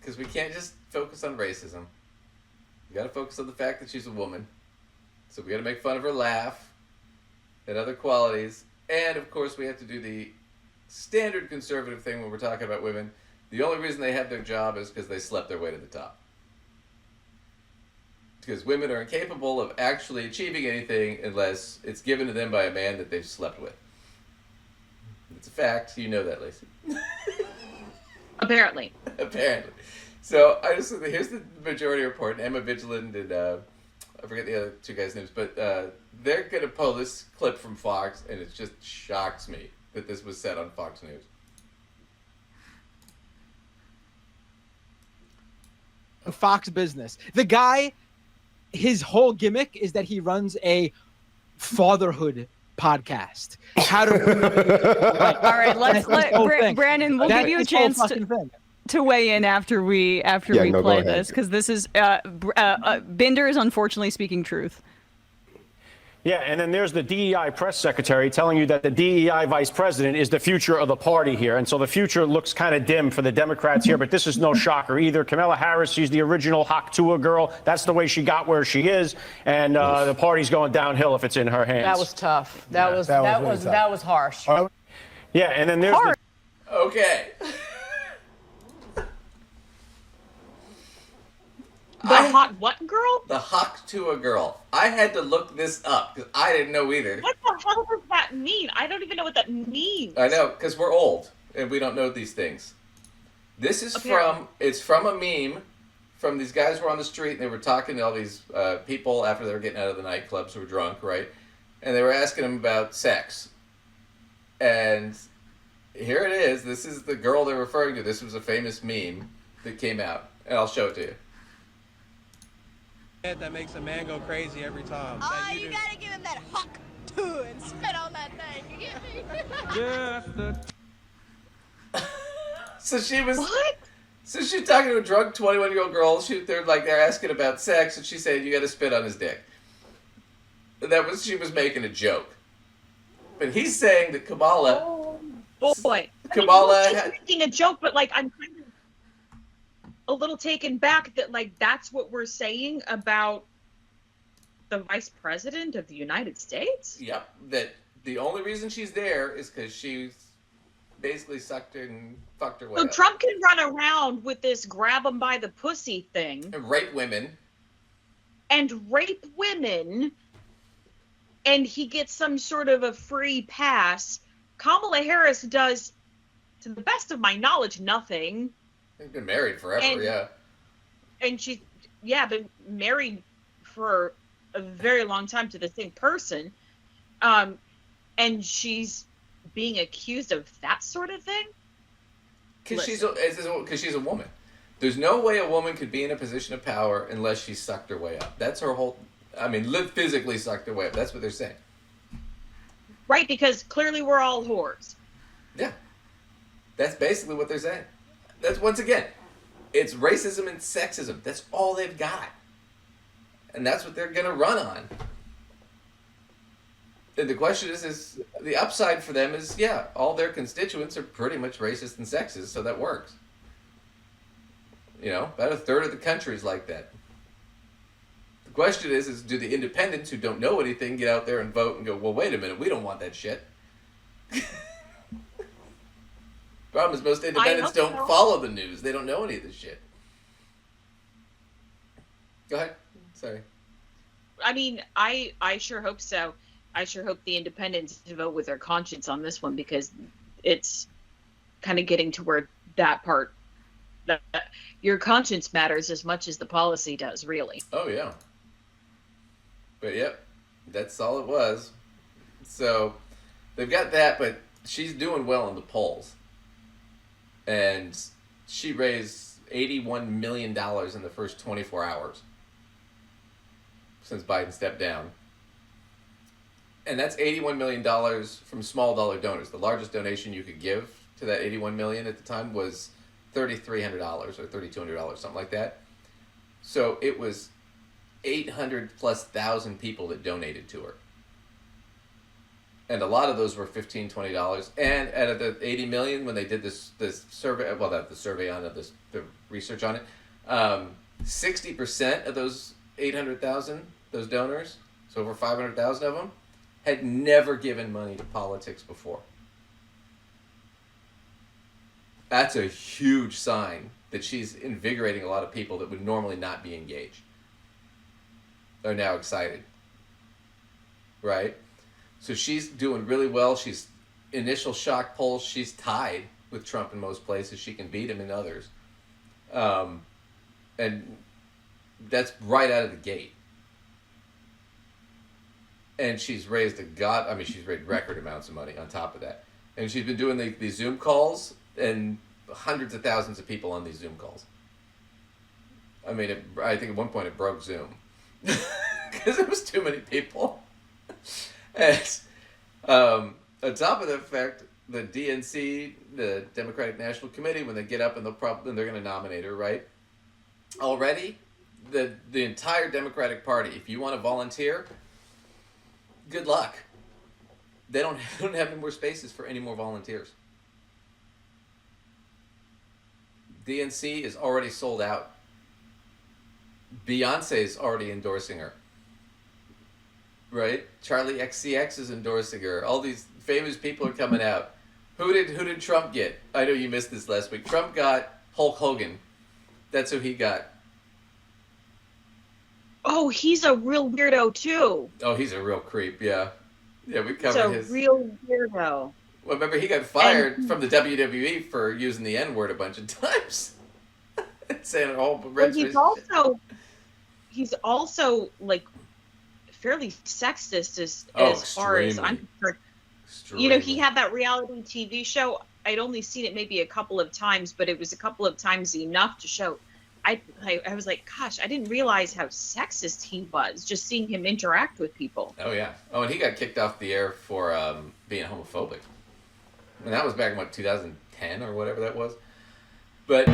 because we can't just focus on racism. We got to focus on the fact that she's a woman. So we got to make fun of her laugh and other qualities. And, of course, we have to do the standard conservative thing when we're talking about women. The only reason they have their job is because they slept their way to the top. Because women are incapable of actually achieving anything unless it's given to them by a man that they've slept with. It's a fact. You know that, Lacey. Apparently. Apparently. So here's the majority report. Emma Vigilant and I forget the other two guys' names, but they're gonna pull this clip from Fox, and it just shocks me that this was said on Fox News. Fox Business. The guy, his whole gimmick is that he runs a fatherhood podcast. How to right. All right, let's Brandon, we'll give you a chance to weigh in after we play this, because this is Binder is unfortunately speaking truth. Yeah, and then there's the DEI press secretary telling you that the DEI vice president is the future of the party here. And so the future looks kind of dim for the Democrats here, but this is no shocker either. Kamala Harris, she's the original Hock Tuah girl. That's the way she got where she is. And the party's going downhill if it's in her hands. That was tough. That was harsh. Yeah, and then there's Okay. The hot what girl? The Hock Tuah girl. I had to look this up because I didn't know either. What the hell does that mean? I don't even know what that means. I know, because we're old and we don't know these things. This is it's from a meme from these guys who were on the street and they were talking to all these people after they were getting out of the nightclubs who were drunk, right? And they were asking them about sex. And here it is. This is the girl they're referring to. This was a famous meme that came out. And I'll show it to you. That makes a man go crazy every time. Oh, you gotta give him that Hock Tuah and spit on that thing. You get me? So she was. What? So she's talking to a drunk 21-year-old girl. They're asking about sex, and she said, "You got to spit on his dick." She was making a joke, but he's saying that Kamala. Oh boy. Kamala she's making a joke, but like I'm kind of a little taken back that like that's what we're saying about the vice president of the United States. Yep, that the only reason she's there is because she's basically sucked her and fucked her way So up. Trump can run around with this grab them by the pussy thing And rape women. And he gets some sort of a free pass. Kamala Harris does, to the best of my knowledge, nothing. They've been married forever, And she's, been married for a very long time to the same person. And she's being accused of that sort of thing? Because she's a woman. There's no way a woman could be in a position of power unless she sucked her way up. That's her whole... physically sucked her way up. That's what they're saying. Right, because clearly we're all whores. Yeah. That's basically what they're saying. That's, once again, it's racism and sexism. That's all they've got. And that's what they're going to run on. And the question is the upside for them is, all their constituents are pretty much racist and sexist, so that works. About a third of the country is like that. The question is do the independents who don't know anything get out there and vote and go, well, wait a minute, we don't want that shit. Problem is most independents don't follow the news. They don't know any of this shit. Go ahead. Sorry. I sure hope so. I sure hope the independents vote with their conscience on this one, because it's kind of getting to where that part, that your conscience matters as much as the policy does, really. Oh, yeah. But, that's all it was. So, they've got that, but she's doing well in the polls. And she raised $81 million in the first 24 hours since Biden stepped down. And that's $81 million from small dollar donors. The largest donation you could give to that $81 million at the time was $3,300 or $3,200, something like that. So it was 800 plus thousand people that donated to her. and a lot of those were $15, $20. And at the 80 million, when they did this survey, well, not the survey on it, the research on it, 60% of those 800,000, those donors, so over 500,000 of them, had never given money to politics before. That's a huge sign that she's invigorating a lot of people that would normally not be engaged. Are now excited. Right? So she's doing really well. She's initial shock polls. She's tied with Trump in most places. She can beat him in others. And that's right out of the gate. And she's raised she's raised record amounts of money on top of that. And she's been doing these Zoom calls and hundreds of thousands of people on these Zoom calls. I mean, I think at one point it broke Zoom. Because it was too many people. And on top of the fact, the DNC, the Democratic National Committee, when they get up and they're going to nominate her, right? Already, the entire Democratic Party, if you want to volunteer, good luck. They don't have any more spaces for any more volunteers. DNC is already sold out. Beyonce's already endorsing her. Right? Charlie XCX is endorsing her. All these famous people are coming out. Who did Trump get? I know you missed this last week. Trump got Hulk Hogan. That's who he got. Oh, he's a real weirdo too. Oh, he's a real creep. Yeah, we covered his. He's a real weirdo. Well, remember he got fired from the WWE for using the N-word a bunch of times. Saying a whole. Well, he's also like fairly sexist as far as I'm concerned. You know, he had that reality TV show. I'd only seen it maybe a couple of times, but it was a couple of times enough to show. I was like, gosh, I didn't realize how sexist he was, just seeing him interact with people. Oh, yeah. Oh, and he got kicked off the air for being homophobic. And that was back in, 2010 or whatever that was. But...